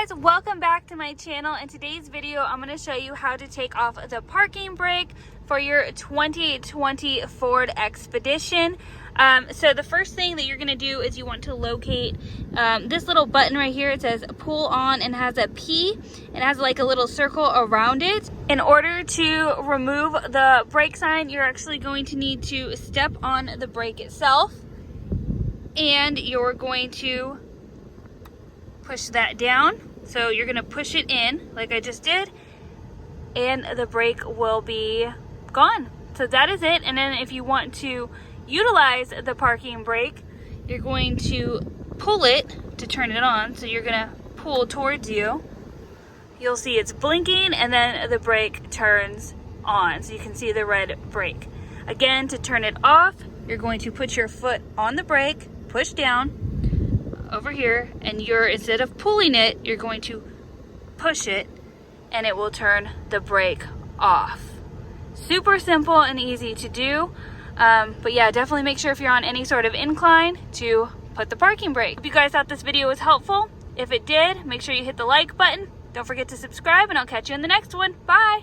guys, welcome back to my channel. In today's video, I'm going to show you how to take off the parking brake for your 2020 Ford Expedition. So the first thing that you're going to do is you want to locate this little button right here. It says pull on and has a P. It has like a little circle around it. In order to remove the brake sign, you're actually going to need to step on the brake itself, and you're going to push that down. So you're going to push it in like I just did, and the brake will be gone. So that is it. And then if you want to utilize the parking brake, you're going to pull it to turn it on. So you're going to pull towards you. You'll see it's blinking, and then the brake turns on. So you can see the red brake. Again, to turn it off, you're going to put your foot on the brake, push down over here, and instead of pulling it, you're going to push it, and it will turn the brake off. Super simple and easy to do. But yeah, definitely make sure if you're on any sort of incline to put the parking brake. Hope you guys thought this video was helpful. If it did, make sure you hit the like button. Don't forget to subscribe, and I'll catch you in the next one. Bye!